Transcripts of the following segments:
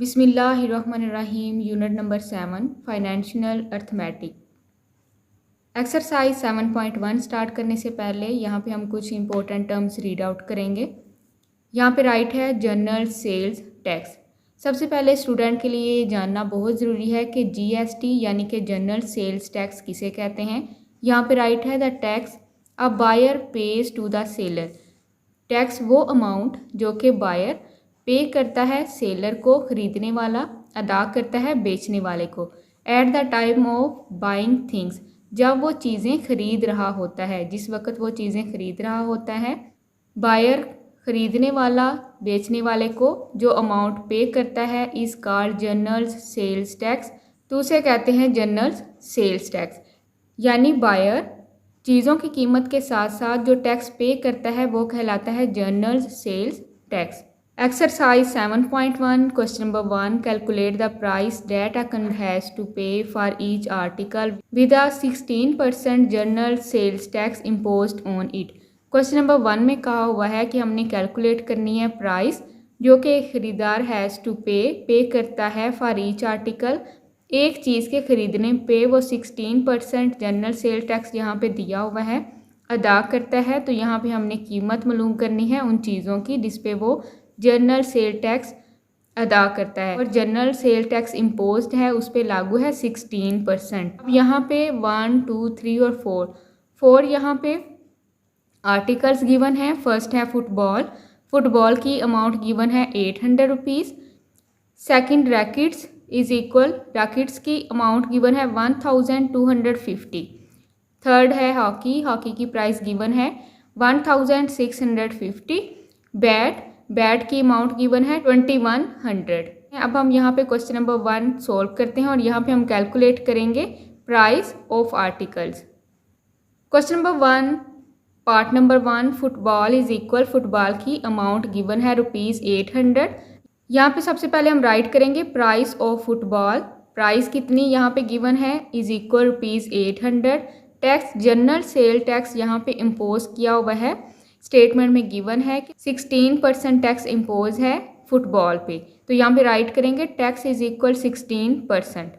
बिस्मिल्लाहिर्रहमानिर्रहीम। Unit number 7 financial arithmetic. Exercise 7.1 start करने से पहले यहाँ पे हम कुछ इंपॉर्टेंट टर्म्स रीड आउट करेंगे। यहाँ पे राइट है जनरल सेल्स टैक्स। सबसे पहले स्टूडेंट के लिए ये जानना बहुत ज़रूरी है कि जीएसटी यानी कि जनरल सेल्स टैक्स किसे कहते हैं। यहाँ पे राइट है the tax a buyer pays to the seller. Tax वो अमाउंट जो कि बायर पे करता है सेलर को, ख़रीदने वाला अदा करता है बेचने वाले को, at the time of buying things, जब वो चीज़ें खरीद रहा होता है, जिस वक्त वो चीज़ें खरीद रहा होता है। बायर ख़रीदने वाला बेचने वाले को जो अमाउंट पे करता है इस कॉल्ड जनरल सेल्स टैक्स, तो उसे कहते हैं जनरल सेल्स टैक्स। यानी बायर चीज़ों की कीमत के साथ साथ जो टैक्स पे करता है वो कहलाता है general sales tax. Exercise 7.1 question number 1, calculate the price that a consumer has to pay for each article with a 16% general sales tax imposed on it. Question number 1 में कहा हुआ है कि हमने कैलकुलेट करनी है प्राइस जो कि ख़रीदार हैज़ टू पे करता है फॉर ईच आर्टिकल, एक चीज़ के ख़रीदने पे वो 16% जनरल सेल टैक्स यहाँ पे दिया हुआ है अदा करता है। तो यहाँ पे हमने कीमत मालूम करनी है उन चीज़ों की जिस पे वो जनरल सेल टैक्स अदा करता है, और जनरल सेल टैक्स इम्पोज्ड है उस पे लागू है 16%। अब यहाँ पे 1, 2, 3 और 4 यहाँ पे आर्टिकल्स गिवन है। फर्स्ट है फुटबॉल की अमाउंट गिवन है 800 रुपीज़। सेकेंड रैकेट्स रैकेट्स की अमाउंट गिवन है 1250। थर्ड है हॉकी की प्राइस गिवन है 1650। बैट की अमाउंट गिवन है 2100। अब हम यहाँ पे क्वेश्चन नंबर 1 सॉल्व करते हैं और यहाँ पे हम कैलकुलेट करेंगे price of articles. Question number 1 part number 1, football की अमाउंट गिवन है ₹800। यहाँ पे सबसे पहले हम राइट करेंगे प्राइस ऑफ फुटबॉल। प्राइस कितनी यहाँ पे गिवन है ₹800। टैक्स जनरल सेल टैक्स यहाँ पे इम्पोज किया हुआ है। स्टेटमेंट में गिवन है कि 16% टैक्स इम्पोज है फुटबॉल पे, तो यहाँ पे राइट करेंगे टैक्स 16%।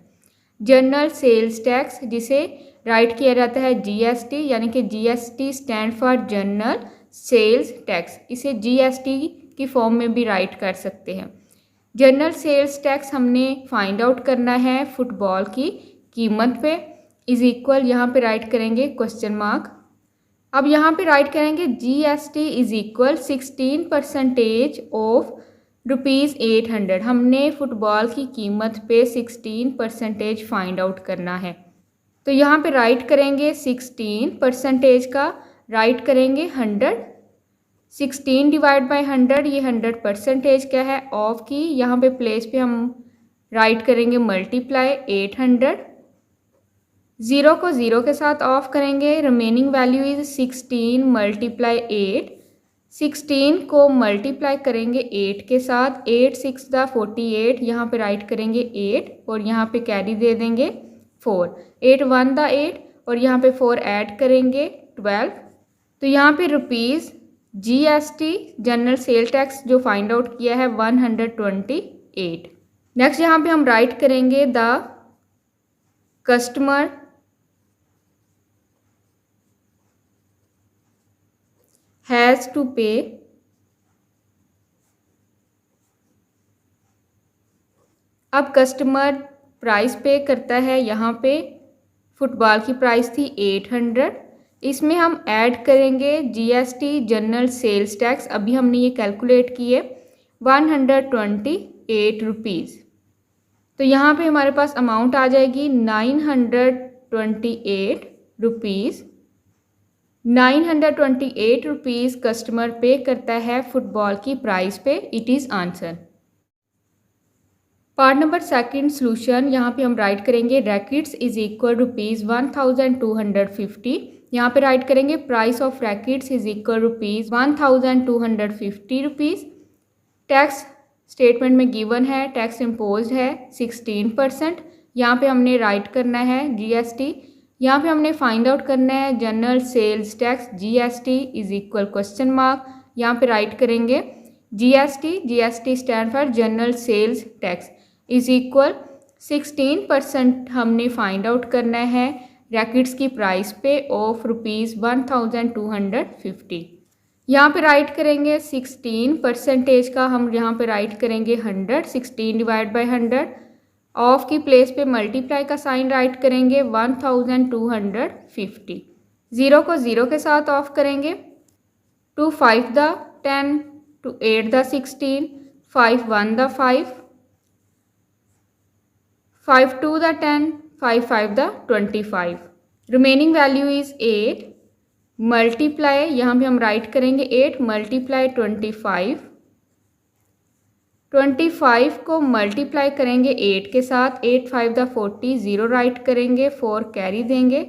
जनरल सेल्स टैक्स जिसे राइट किया जाता है जीएसटी, यानी कि GST stand for general sales tax. इसे जीएसटी की फॉर्म में भी राइट कर सकते हैं। जनरल सेल्स टैक्स हमने फाइंड आउट करना है फुटबॉल की कीमत पे, यहाँ पे राइट करेंगे क्वेश्चन मार्क। अब यहाँ पे राइट करेंगे जीएसटी 16% ऑफ ₹800। हमने फुटबॉल की कीमत पे 16% फाइंड आउट करना है, तो यहाँ पे राइट करेंगे 16% का राइट करेंगे 100। 16 डिवाइड बाई 100, ये 100% क्या है ऑफ की, यहाँ पे प्लेस पे हम राइट करेंगे मल्टीप्लाई 800। 0 को 0 के साथ ऑफ करेंगे, रिमेनिंग वैल्यू इज 16 मल्टीप्लाई 8। 16 को मल्टीप्लाई करेंगे 8 के साथ, 8 6 दा 48, यहाँ पे राइट करेंगे 8 और यहाँ पे कैरी दे देंगे 4। 8 1 दा 8 और यहाँ पे 4 ऐड करेंगे 12। तो यहाँ पे rupees GST general sale tax जो फाइंड आउट किया है 128। नेक्स्ट यहाँ पे हम राइट करेंगे द कस्टमर हैज़ टू पे अब कस्टमर प्राइस पे करता है। यहाँ पे फुटबॉल की प्राइस थी 800, इसमें हम ऐड करेंगे जीएसटी जनरल सेल्स टैक्स, अभी हमने ये कैलकुलेट किए 128 रुपीज़। तो यहाँ पे हमारे पास अमाउंट आ जाएगी 928 रुपीज़। 928 रुपीज़ कस्टमर पे करता है फुटबॉल की प्राइस पे। It is answer. Part number 2 solution, यहाँ पे हम राइट करेंगे रैकेट्स ₹1250। यहाँ पे राइट करेंगे price of rackets ₹1250। Tax statement में गिवन है, टैक्स इम्पोज है 16%। यहाँ पे हमने राइट करना है जीएसटी। यहाँ पे हमने फाइंड आउट करना है general sales tax GST question mark. यहाँ पे राइट करेंगे GST stand for general sales tax is equal 16% हमने फाइंड आउट करना है रैकेट्स की प्राइस पे ऑफ ₹1250। यहाँ पे राइट करेंगे 16% का, हम यहाँ पे राइट करेंगे 100, 16 डिवाइड बाई 100, ऑफ की प्लेस पे मल्टीप्लाई का साइन राइट करेंगे 1250, ज़ीरो को ज़ीरो के साथ ऑफ करेंगे, 2 5 the 10, 2 8 the 16, 5 1 the 5, 5 2 the 10, 5 5 the 25, remaining value is 8, multiply यहाँ पे हम राइट करेंगे 8 मल्टीप्लाई 25, 25 को मल्टीप्लाई करेंगे 8 के साथ, 8 5 द 40, ज़ीरो राइट करेंगे, 4 कैरी देंगे,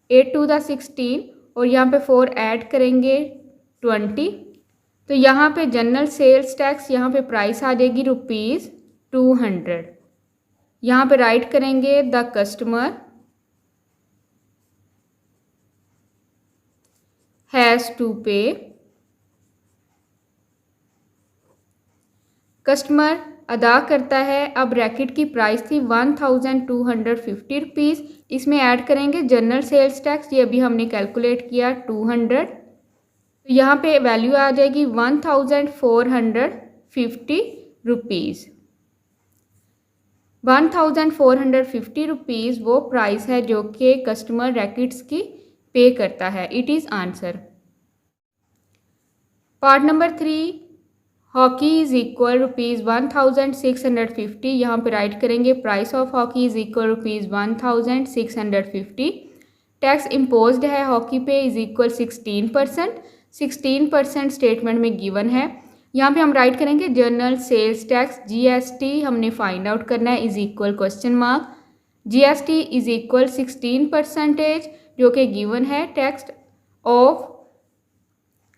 8 2 द 16 और यहाँ पे 4 ऐड करेंगे 20। तो यहाँ पे जनरल सेल्स टैक्स यहाँ पे प्राइस आ जाएगी ₹200। यहाँ पे राइट करेंगे द कस्टमर हैज़ टू पे, कस्टमर अदा करता है। अब रैकेट की प्राइस थी ₹1250, इसमें ऐड करेंगे जनरल सेल्स टैक्स, ये अभी हमने कैलकुलेट किया 200, तो यहाँ पे वैल्यू आ जाएगी ₹1450। ₹1450 वो प्राइस है जो कि कस्टमर रैकेट्स की पे करता है। It is answer. Part number 3, hockey is equal ₹1650। यहाँ पे राइट करेंगे price of hockey is equal ₹1650। Tax imposed है हॉकी पे इज़ इक्वल 16% स्टेटमेंट में गिवन है। यहाँ पे हम राइट करेंगे जनरल सेल्स टैक्स जीएसटी हमने फाइंड आउट करना है is equal question mark, GST is equal 16% जो कि गिवन है। टैक्स ऑफ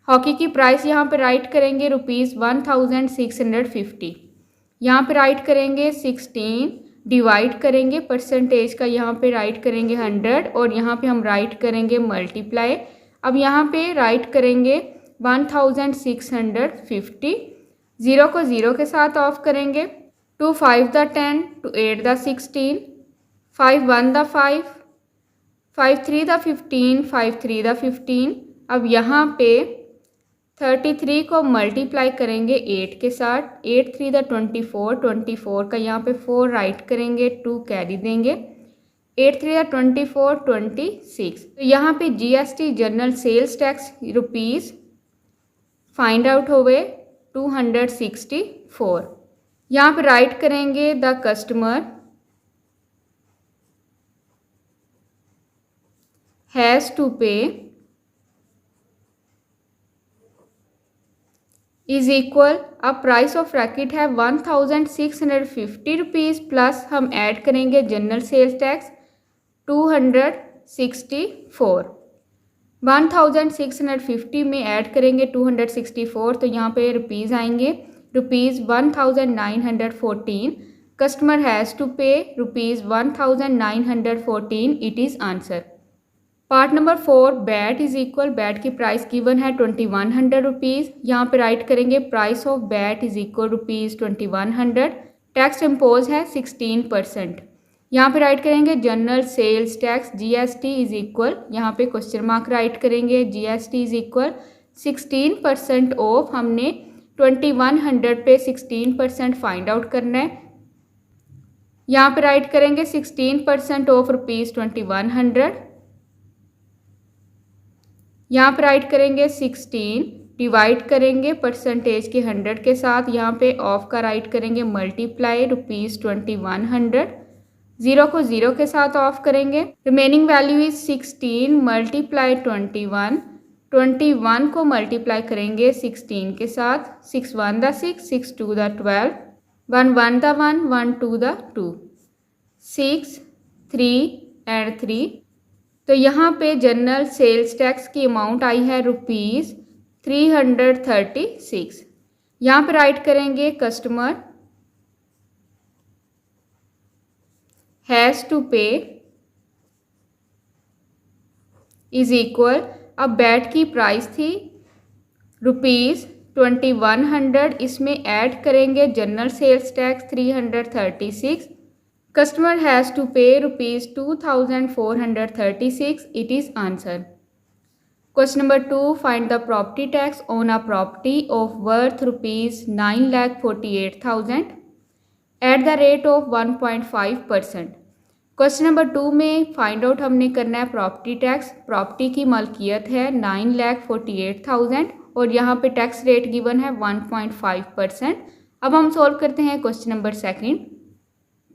हॉकी की प्राइस यहाँ पे राइट करेंगे ₹1650। यहाँ पे राइट करेंगे 16 डिवाइड करेंगे परसेंटेज का, यहाँ पे राइट करेंगे 100 और यहाँ पे हम राइट करेंगे मल्टीप्लाई। अब यहाँ पे राइट करेंगे 1650, ज़ीरो को ज़ीरो के साथ ऑफ करेंगे, 2 5 the 10, 2 8 the 16, 5 1 the 5, 5 3 the 15, 5 3 the 15। अब यहाँ पे 33 को मल्टीप्लाई करेंगे 8 के साथ, 8 3 द 24, 24 का यहाँ पे 4 राइट करेंगे, 2 कैरी देंगे, 8 3 द 24, 26। तो यहाँ पे GST general sales tax rupees find out हो गए 264। यहाँ पे राइट करेंगे the customer has to pay is equal, अब प्राइस ऑफ रैकेट है ₹1650 प्लस हम ऐड करेंगे जनरल सेल्स टैक्स 264। 1650 में ऐड करेंगे 264 तो यहाँ पे रुपीज़ आएंगे ₹1914। Customer has to pay ₹1914। It is answer. Part number 4, bat is equal, bat की प्राइस गिवन है ₹2100। यहाँ पे राइट करेंगे price of bat is equal ₹2100। Tax impose है 16%। यहाँ पे राइट करेंगे general sales tax GST is equal, यहाँ पे क्वेश्चन मार्क राइट करेंगे, जीएसटी इज इक्वल 16% ऑफ, हमने 2100 पे 16% फाइंड आउट करना है। यहाँ पे राइट करेंगे 16% ऑफ ₹2100। यहाँ पे राइट करेंगे 16 डिवाइड करेंगे परसेंटेज के 100 के साथ, यहाँ पे ऑफ का राइट करेंगे मल्टीप्लाई ₹2100, ज़ीरो को ज़ीरो के साथ ऑफ करेंगे, रिमेनिंग वैल्यू इज 16 मल्टीप्लाई 21, 21 को मल्टीप्लाई करेंगे 16 के साथ, 6 1 the 6, 6 2 the 12, 1 1 the 1, 1 2 the 2, 6 3 and 3। तो यहाँ पे जनरल सेल्स टैक्स की अमाउंट आई है ₹336। यहाँ पे राइट करेंगे customer has to pay is equal, अब बैट की प्राइस थी 2100, इसमें ऐड करेंगे general sales tax 336. Customer has to pay ₹2436. It is answer. Question number 2. Find the property tax on a property of worth ₹9,48,000 at the rate of 1.5%. Question number 2 में find out हमने करना है property tax. Property की मलकियत है 9,48,000 और यहाँ पे tax rate given है 1.5%. अब हम सॉल्व करते हैं question number second.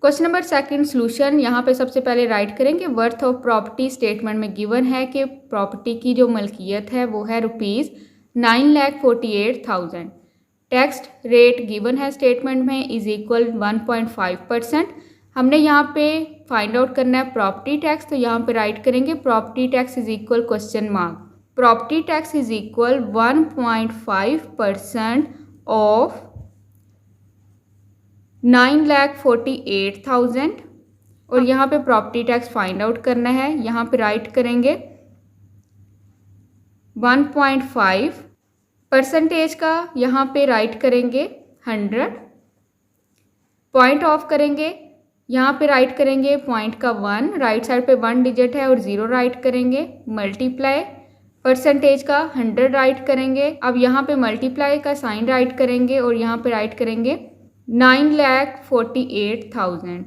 Question number second solution. यहाँ पे सबसे पहले राइट करेंगे वर्थ ऑफ प्रॉपर्टी. स्टेटमेंट में गिवन है कि प्रॉपर्टी की जो मलकियत है वो है ₹9,48,000. टैक्स रेट गिवन है स्टेटमेंट में इज इक्वल 1.5%. हमने यहाँ पे फाइंड आउट करना है प्रॉपर्टी टैक्स. तो यहाँ पे राइट करेंगे property tax is equal question mark. Property tax is equal 1.5% of 9,48,000 और यहाँ पे प्रॉपर्टी टैक्स फाइंड आउट करना है. यहाँ पे राइट करेंगे 1.5 परसेंटेज का यहाँ पे राइट करेंगे 100. पॉइंट ऑफ करेंगे यहाँ पे राइट करेंगे पॉइंट का 1, राइट साइड पे 1 डिजिट है और 0 राइट करेंगे. मल्टीप्लाई परसेंटेज का 100 राइट करेंगे. अब यहाँ पे मल्टीप्लाई का साइन राइट करेंगे और यहाँ पे राइट करेंगे 9,48,000.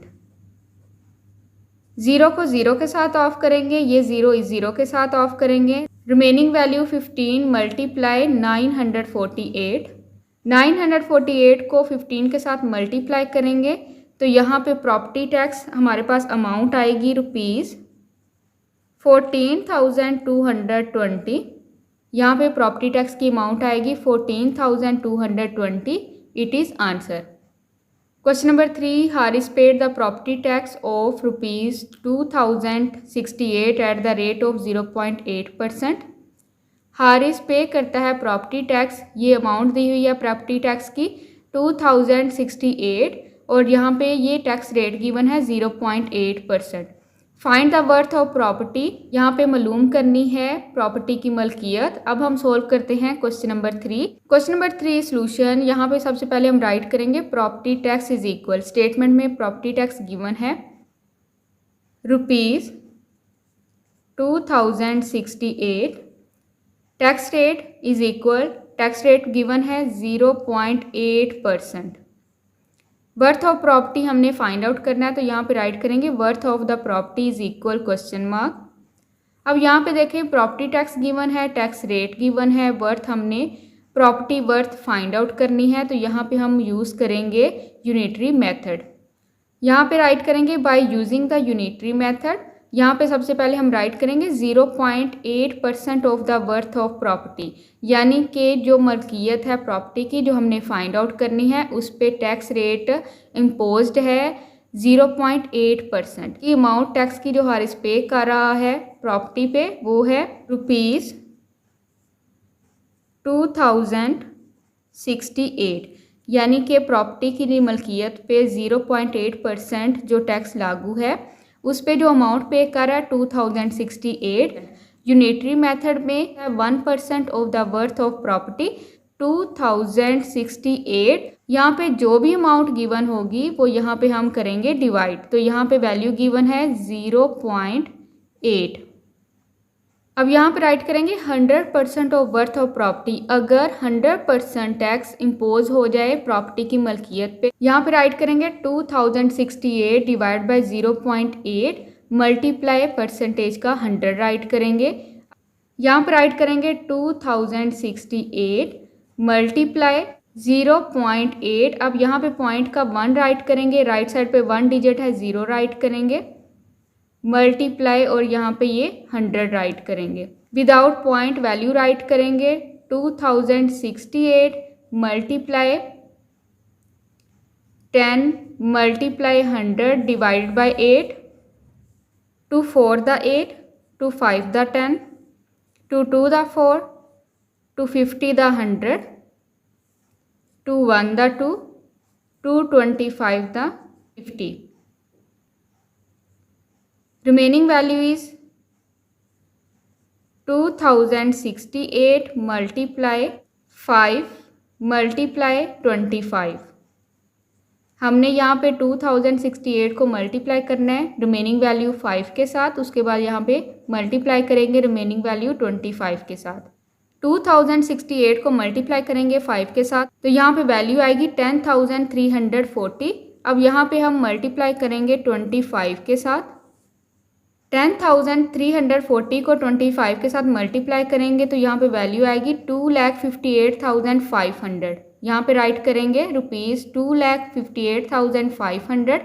0 को 0 के साथ ऑफ करेंगे. ये 0 इस 0 के साथ ऑफ करेंगे. Remaining value 15 multiply 948. 948 को 15 के साथ मल्टीप्लाई करेंगे तो यहाँ पे प्रॉपर्टी टैक्स हमारे पास अमाउंट आएगी ₹14,220. यहाँ पे प्रॉपर्टी टैक्स की अमाउंट आएगी 14,220. It is answer. Question number 3. Haris paid the property tax of ₹2,068 at the rate of 0.8%. Haris पे करता है प्रॉपर्टी टैक्स. ये अमाउंट दी हुई है प्रॉपर्टी टैक्स की 2,068 और यहाँ पे ये टैक्स रेट गिवन है 0.8%. Find the worth of property. यहाँ पे मालूम करनी है प्रॉपर्टी की मलकियत. अब हम सोल्व करते हैं question number 3. Question number 3 solution. यहाँ पे सबसे पहले हम राइट करेंगे property tax is equal. Statement में प्रॉपर्टी टैक्स गिवन है ₹2,068. Tax rate is equal, tax rate given है 0.8%. वर्थ ऑफ प्रॉपर्टी हमने फाइंड आउट करना है तो यहाँ पे राइट करेंगे worth of the property is equal question mark. अब यहाँ पे देखें प्रॉपर्टी टैक्स गिवन है, टैक्स रेट गिवन है, वर्थ हमने प्रॉपर्टी वर्थ फाइंड आउट करनी है तो यहाँ पे हम यूज़ करेंगे यूनिटरी मेथड. यहाँ पे राइट करेंगे by using the unitary method. यहाँ पे सबसे पहले हम राइट करेंगे 0.8% of the worth of property, यानी कि जो मलकियत है प्रॉपर्टी की जो हमने फाइंड आउट करनी है उस पे टैक्स रेट इम्पोज्ड है 0.8%. की अमाउंट टैक्स की जो हारिस पे कर रहा है प्रॉपर्टी पे वो है ₹2,068, यानी कि प्रॉपर्टी की मलकियत पे 0.8% जो टैक्स लागू है उस पे जो अमाउंट पे कर रहा है 2,068. यूनिटरी मेथड में 1% of the worth of property 2,068. यहाँ पे जो भी अमाउंट गिवन होगी वो यहाँ पे हम करेंगे डिवाइड. तो यहाँ पे वैल्यू गिवन है 0.8. अब यहाँ पे राइट करेंगे 100% ऑफ वर्थ ऑफ प्रॉपर्टी. अगर 100% टैक्स इम्पोज हो जाए प्रॉपर्टी की मलकियत पे, यहाँ पे राइट करेंगे 2,068 डिवाइड बाय 0.8 मल्टीप्लाई परसेंटेज का 100 राइट करेंगे. यहाँ पे राइट करेंगे 2,068 मल्टीप्लाई 0.8. अब यहाँ पे पॉइंट का 1 राइट करेंगे, राइट साइड पे 1 डिजिट है 0 राइट करेंगे, मल्टीप्लाई और यहाँ पे ये 100 राइट करेंगे. विदाउट पॉइंट वैल्यू राइट करेंगे 2,068 multiply 10 multiply 100 divide by 8. 2 4 the 8, 2 5 the 10, 2 2 the 4, 2 50 the 100, 2 1 the 2, 2 25 the 50. Remaining value is 2,068 multiply 5 multiply 25। हमने यहाँ पे 2068 को मल्टीप्लाई करना है रिमेनिंग वैल्यू 5 के साथ, उसके बाद यहाँ पे मल्टीप्लाई करेंगे रिमेनिंग वैल्यू 25 के साथ। 2068 को मल्टीप्लाई करेंगे 5 के साथ तो यहाँ पे वैल्यू आएगी 10,340। अब यहाँ पे हम मल्टीप्लाई करेंगे 25 के साथ। 10,340 को 25 के साथ मल्टीप्लाई करेंगे तो यहाँ पे वैल्यू आएगी 2,58,500। यहाँ पे राइट करेंगे ₹2,58,500।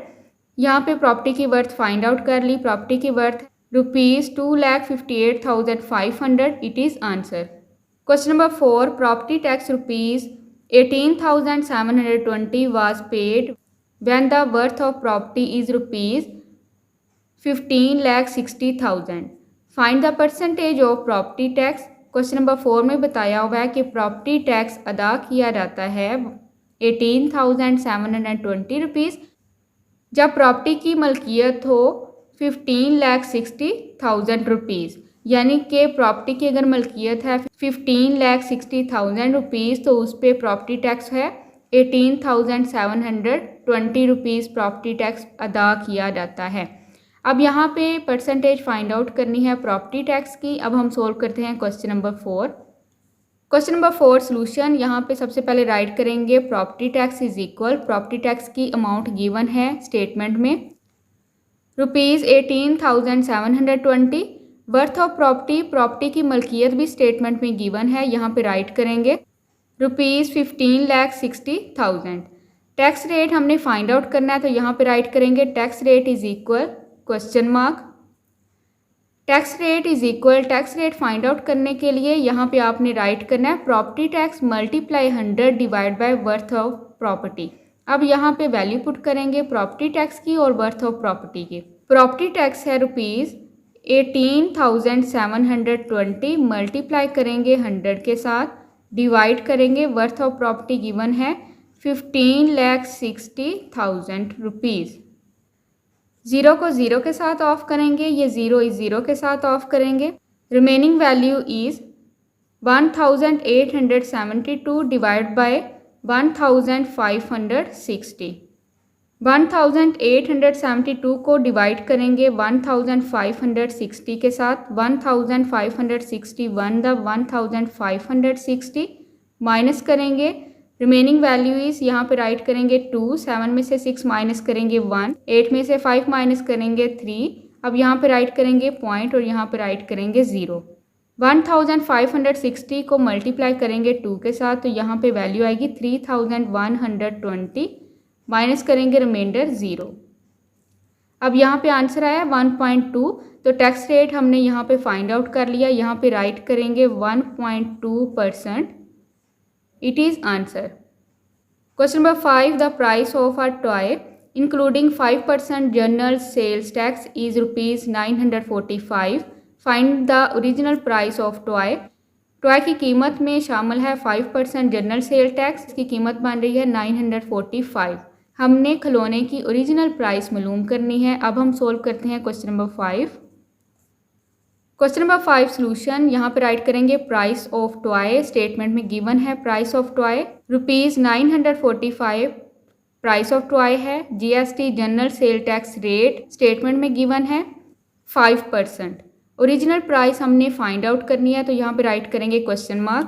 यहाँ पे प्रॉपर्टी की वर्थ फाइंड आउट कर ली। प्रॉपर्टी की worth ₹2,58,500। It is answer. Question number 4, property tax ₹18,720 was paid when the worth of property is ₹15,60,000. Find the percentage of property tax. Question number 4 में बताया हुआ है कि प्रॉपर्टी टैक्स अदा किया जाता है 18,720 रुपीज़ जब प्रॉपर्टी की मलकियत हो 15,60,000 रुपीज़। यानी कि प्रॉपर्टी की अगर मलकियत है 15,60,000 रुपीज़ तो उस पर प्रॉपर्टी टैक्स है 18,720 रुपीज़ प्रॉपर्टी टैक्स अदा किया जाता है। अब यहाँ पे परसेंटेज फाइंड आउट करनी है प्रॉपर्टी टैक्स की। अब हम सोल्व करते हैं question number 4। Question number 4 solution. यहाँ पे सबसे पहले राइट करेंगे property tax is equal, property tax की अमाउंट गिवन है स्टेटमेंट में ₹18,720। वर्थ ऑफ प्रॉपर्टी, प्रॉपर्टी की मलकियत भी स्टेटमेंट में गिवन है, यहाँ पे राइट करेंगे ₹15,60,000। टैक्स रेट हमने फाइंड आउट करना है तो यहाँ पे राइट करेंगे tax rate is equal question mark. Tax rate is equal, tax rate find out करने के लिए यहाँ पे आपने राइट करना है property tax multiply 100 divide by worth of property. अब यहाँ पे वैल्यू पुट करेंगे प्रॉपर्टी टैक्स की और वर्थ ऑफ प्रॉपर्टी की। प्रॉपर्टी टैक्स है ₹18,720 मल्टीप्लाई करेंगे 100 के साथ डिवाइड करेंगे वर्थ ऑफ प्रॉपर्टी गिवन है 15,60,000 रुपीज़। ज़ीरो को ज़ीरो के साथ ऑफ करेंगे, ये ज़ीरो इस ज़ीरो के साथ ऑफ करेंगे। Remaining value is 1,872 divide by 1,560। 1,872 को डिवाइड करेंगे 1,560 के साथ। 1,560 1,560 माइनस करेंगे। रिमेनिंग वैल्यू इज यहाँ पे राइट करेंगे 2, 7 में से 6 माइनस करेंगे 1, 8 में से 5 माइनस करेंगे 3। अब यहाँ पे राइट करेंगे पॉइंट और यहाँ पे राइट करेंगे 0। 1,560 को मल्टीप्लाई करेंगे 2 के साथ तो यहाँ पे वैल्यू आएगी 3,120 माइनस करेंगे रिमाइंडर 0। अब यहाँ पे आंसर आया 1.2। तो टैक्स रेट हमने यहाँ पे फाइंड आउट कर लिया, यहाँ पे राइट करेंगे 1.2%। It is answer. Question number 5, the price of a toy including 5% general sales tax is ₹945। Find the original price of toy. Toy की कीमत में शामिल है 5% जनरल सेल टैक्स, इसकी कीमत बन रही है 945। हमने खिलौने की ओरिजिनल प्राइस मालूम करनी है। अब हम सोल्व करते हैं question number 5। Question number 5 solution. यहाँ पे राइट करेंगे प्राइस ऑफ टॉय, स्टेटमेंट में गिवन है price of toy ₹945 price of toy है। GST general sale tax rate statement में गिवन है 5%। ओरिजिनल प्राइस हमने फाइंड आउट करनी है तो यहाँ पे राइट करेंगे question mark.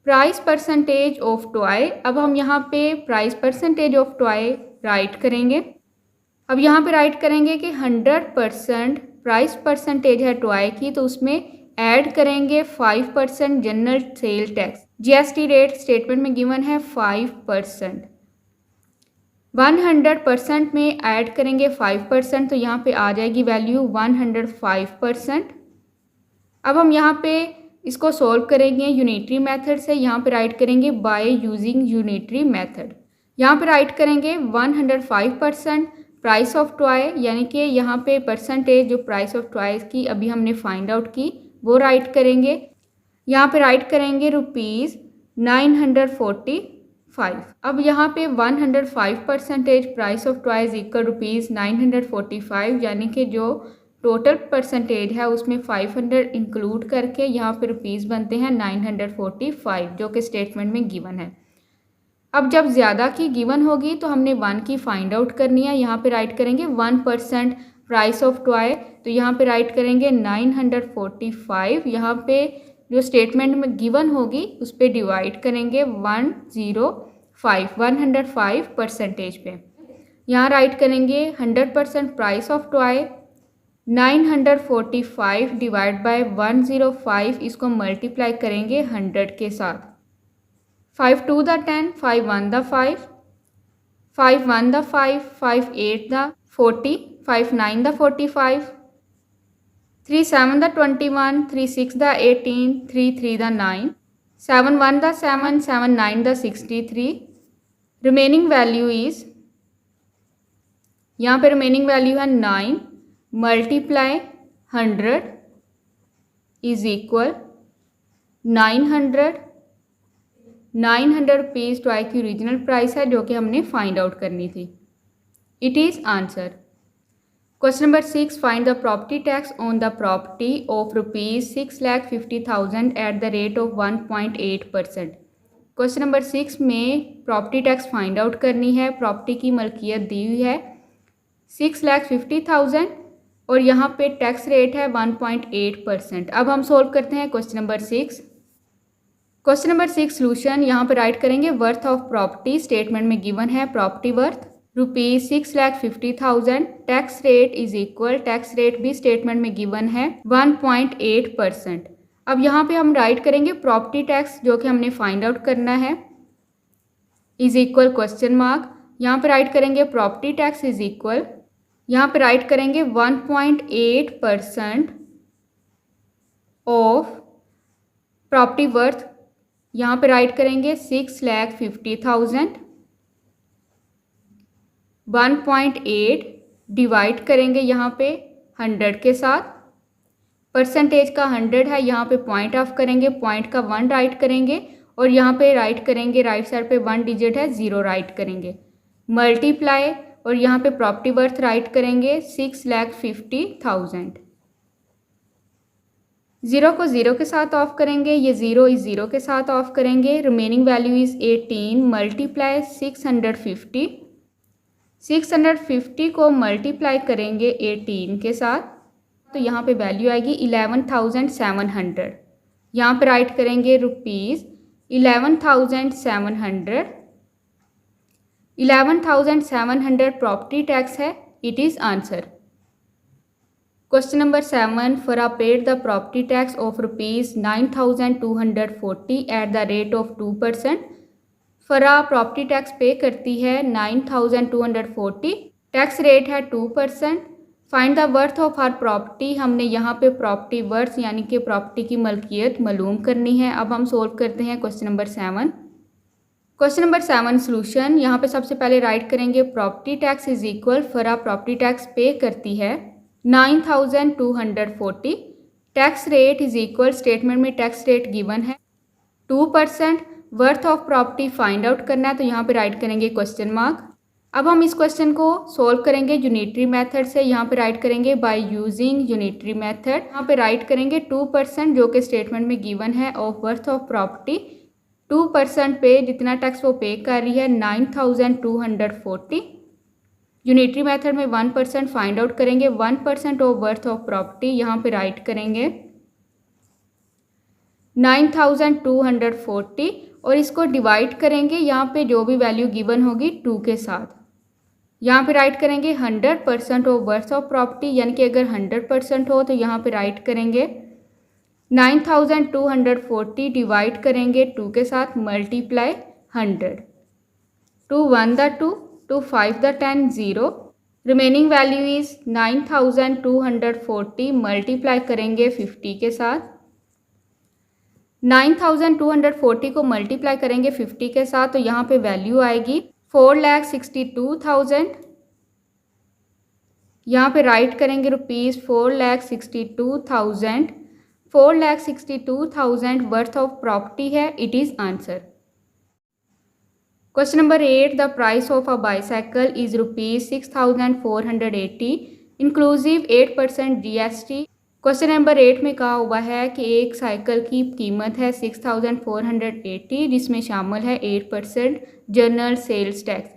Price percentage of toy. अब हम यहाँ पे price percentage of toy write करेंगे। अब यहाँ पे राइट करेंगे कि 100% प्राइस परसेंटेज है टॉय की तो उसमें ऐड करेंगे 5% general sale tax. GST rate statement में गिवन है 5%। 100% में ऐड करेंगे 5% तो यहाँ पे आ जाएगी वैल्यू 105%। अब हम यहाँ पे इसको सॉल्व करेंगे यूनिटरी मेथड से। यहाँ पे राइट करेंगे बाय यूजिंग यूनिटरी मेथड। यहाँ पे राइट करेंगे 105% प्राइस ऑफ टॉय, यानी कि यहाँ पे परसेंटेज जो प्राइस ऑफ टॉय की अभी हमने फाइंड आउट की वो राइट करेंगे। यहाँ पे राइट करेंगे ₹945। अब यहाँ पे 105% price of toy is equal ₹945, यानी कि जो टोटल परसेंटेज है उसमें 500 इंक्लूड करके यहाँ पे रुपीज़ बनते हैं 945 जो कि स्टेटमेंट में गिवन है। अब जब ज़्यादा की गिवन होगी तो हमने 1 की फाइंड आउट करनी है। यहाँ पे राइट करेंगे 1% प्राइस ऑफ टॉय, तो यहाँ पे राइट करेंगे 945। यहाँ पे जो स्टेटमेंट में गिवन होगी उस पर डिवाइड करेंगे 105 परसेंटेज पे। यहाँ राइट करेंगे 100% price of toy 945 divide by 105, इसको मल्टीप्लाई करेंगे 100 के साथ। 5 2 the 10, 5 1 the 5, 5 1 the 5, 5 8 the 40, 5 9 the 45, 3 7 the 21, 3 6 the 18, 3 3 the 9, 7 1 the 7, 7 9 the 63। Remaining value is, यहाँ पे रिमेनिंग वैल्यू है 9 multiply 100 is equal 900। 900 rupees toy की ओरिजिनल प्राइस है जो कि हमने फाइंड आउट करनी थी। It is answer. Question number 6, find the property tax on the property of ₹6,50,000 at the rate of 1.8%। Question number 6 में प्रॉपर्टी टैक्स फाइंड आउट करनी है। प्रॉपर्टी की मलकियत दी हुई है 6,50,000 और यहाँ पे टैक्स रेट है 1.8%। अब हम सोल्व करते हैं question number 6। Question number 6 solution, यहाँ पे राइट करेंगे वर्थ ऑफ प्रॉपर्टी। स्टेटमेंट में गिवन है property worth ₹6,50,000, tax rate is equal, tax rate भी स्टेटमेंट में गिवन है 1.8%। अब यहाँ पे हम राइट करेंगे प्रॉपर्टी टैक्स जो कि हमने फाइंड आउट करना है इज इक्वल क्वेश्चन मार्क। यहाँ पे राइट करेंगे प्रॉपर्टी टैक्स इज इक्वल, यहाँ पे राइट करेंगे 1.8% ऑफ प्रॉपर्टी वर्थ। यहाँ पे राइट करेंगे 6,50,000, 1.8 डिवाइड करेंगे यहाँ पे 100 के साथ। परसेंटेज का 100 है, यहाँ पे पॉइंट ऑफ करेंगे, पॉइंट का 1 राइट करेंगे और यहाँ पे राइट करेंगे राइट साइड पे 1 डिजिट है 0 राइट करेंगे, मल्टीप्लाई और यहाँ पे प्रॉपर्टी वर्थ राइट करेंगे 6,50,000। 0 को 0 के साथ ऑफ करेंगे, ये 0 इस 0 के साथ ऑफ करेंगे। Remaining value is 18 multiply 650। 650 को मल्टीप्लाई करेंगे 18 के साथ तो यहाँ पे वैल्यू आएगी 11,700। यहाँ पे राइट करेंगे रुपीज़ 11,700। 11,700 प्रॉपर्टी टैक्स है। It is answer. Question number 7, फरा paid the property tax of ₹9,240 at the rate of 2%। फरा प्रॉपर्टी टैक्स पे करती है 9,240, टैक्स रेट है 2%। Find the worth of her property, हमने यहाँ पे प्रॉपर्टी वर्थ यानी कि प्रॉपर्टी की मलकियत मालूम करनी है। अब हम सोल्व करते हैं question number 7। Question number 7 solution, यहाँ पे सबसे पहले राइट करेंगे प्रॉपर्टी टैक्स इज इक्वल, फरा प्रॉपर्टी टैक्स पे करती है 9,240, tax rate is equal, statement में टैक्स रेट गिवन है 2%। Worth of property find out करना है तो यहाँ पे राइट करेंगे क्वेश्चन मार्क। अब हम इस क्वेश्चन को सोल्व करेंगे यूनिटरी मेथड से। यहाँ पे राइट करेंगे बाय यूजिंग यूनिटरी मेथड। यहाँ पे राइट करेंगे 2% जो कि स्टेटमेंट में गिवन है ऑफ वर्थ ऑफ प्रॉपर्टी। 2% पे जितना टैक्स वो पे कर रही है 9,240। यूनिटरी मेथड में 1% फाइंड आउट करेंगे, 1% ऑफ वर्थ ऑफ प्रॉपर्टी। यहाँ पे राइट करेंगे 9,240 और इसको डिवाइड करेंगे यहाँ पे जो भी वैल्यू गिवन होगी 2 के साथ। यहाँ पे राइट करेंगे 100% ऑफ वर्थ ऑफ प्रॉपर्टी, यानी कि अगर 100% हो तो यहाँ पे राइट करेंगे 9,240 डिवाइड करेंगे 2 के साथ, multiply 100। 2 1 the 2, 2 5 the 10, 0। Remaining value is 9,240 multiply करेंगे 50 के साथ। 9,240 को मल्टीप्लाई करेंगे 50 के साथ तो यहाँ पे वैल्यू आएगी 4,62,000। यहाँ पे राइट करेंगे रुपीज़ 4,62,000। 4,62,000 वर्थ ऑफ प्रॉपर्टी है। It is answer. Question number 8, the price of a bicycle is ₹6,480। Inclusive 8% GST। Question number 8 में कहा हुआ है कि एक साइकिल की कीमत है 6480 जिसमें शामिल है 8% general sales tax.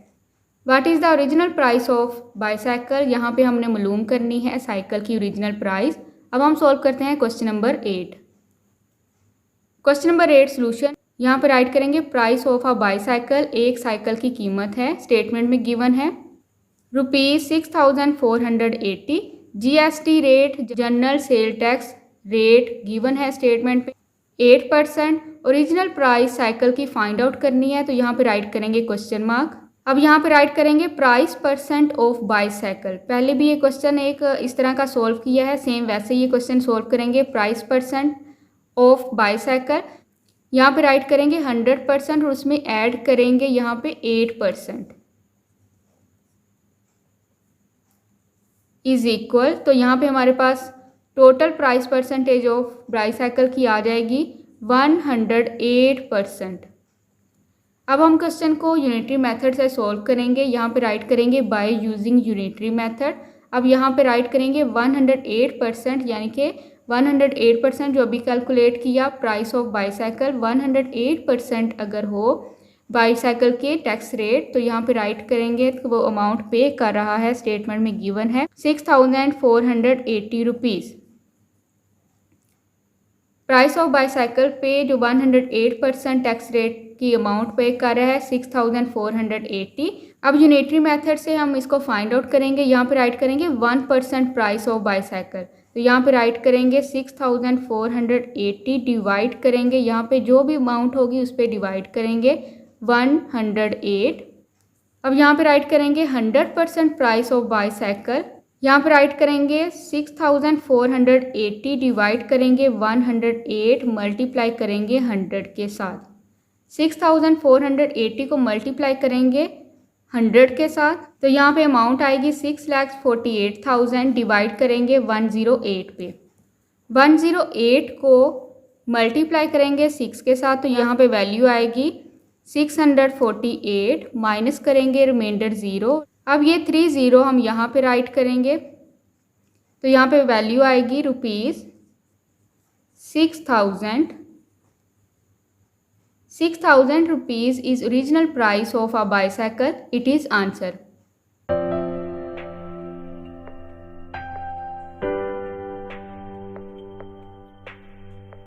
What is the original price of bicycle. यहाँ पे हमने मालूम करनी है साइकिल की ओरिजिनल प्राइस। अब हम सॉल्व करते हैं question number 8। Question number 8 solution. यहाँ पे राइट करेंगे प्राइस ऑफ अ बाईसाइकिल, एक साइकिल की कीमत है, स्टेटमेंट में गिवन है ₹6480। GST rate, general sale tax rate given है स्टेटमेंट पे 8%। ओरिजिनल प्राइस साइकिल की फाइंड आउट करनी है, तो यहाँ पे राइट करेंगे क्वेश्चन मार्क। अब यहाँ पे राइट करेंगे प्राइस परसेंट ऑफ बाईसाइकिल। पहले भी ये क्वेश्चन एक इस तरह का सॉल्व किया है, सेम वैसे ये क्वेश्चन सॉल्व करेंगे। प्राइस परसेंट ऑफ बाईसाइकिल, यहाँ पे राइट करेंगे 100% और उसमें ऐड करेंगे यहाँ पे 8% इज इक्वल। तो यहाँ पे हमारे पास total price percentage of bicycle की आ जाएगी 108%। अब हम क्वेश्चन को यूनिटरी मेथड से सॉल्व करेंगे। यहाँ पे राइट करेंगे बाय यूजिंग यूनिटरी मेथड। अब यहाँ पे राइट करेंगे 108%, यानी कि 108% जो अभी कैलकुलेट किया प्राइस ऑफ बाईसाइकिल, 108% अगर हो बाईसाइकिल के टैक्स रेट, तो यहाँ पे राइट करेंगे तो वो अमाउंट पे कर रहा है स्टेटमेंट में गिवन है 6480 रुपीज़। प्राइस ऑफ बाईसाइकिल पे जो 108% टैक्स रेट की अमाउंट पे कर रहा है 6480। अब यूनिटरी मेथड से हम इसको फाइंड आउट करेंगे। यहाँ पे राइट करेंगे 1% प्राइस ऑफ बाईसाइकिल, तो यहाँ पे राइट करेंगे 6480 डिवाइड करेंगे, यहाँ पे जो भी अमाउंट होगी उस पर डिवाइड करेंगे 108। अब यहाँ पे राइट करेंगे 100% प्राइस ऑफ बाईसाइकिल, यहाँ पर राइट करेंगे 6480 डिवाइड करेंगे 108, मल्टीप्लाई करेंगे 100 के साथ। 6480 को मल्टीप्लाई करेंगे 100 के साथ, तो यहाँ पे अमाउंट आएगी 6,48,000 डिवाइड करेंगे 108 पे। 108 को मल्टीप्लाई करेंगे 6 के साथ, तो यहाँ पे वैल्यू आएगी 648, माइनस करेंगे रिमाइंडर 0। अब ये 30 हम यहाँ पे राइट करेंगे, तो यहाँ पे वैल्यू आएगी ₹6000। 6000 rupees is original price of a bicycle. It is answer.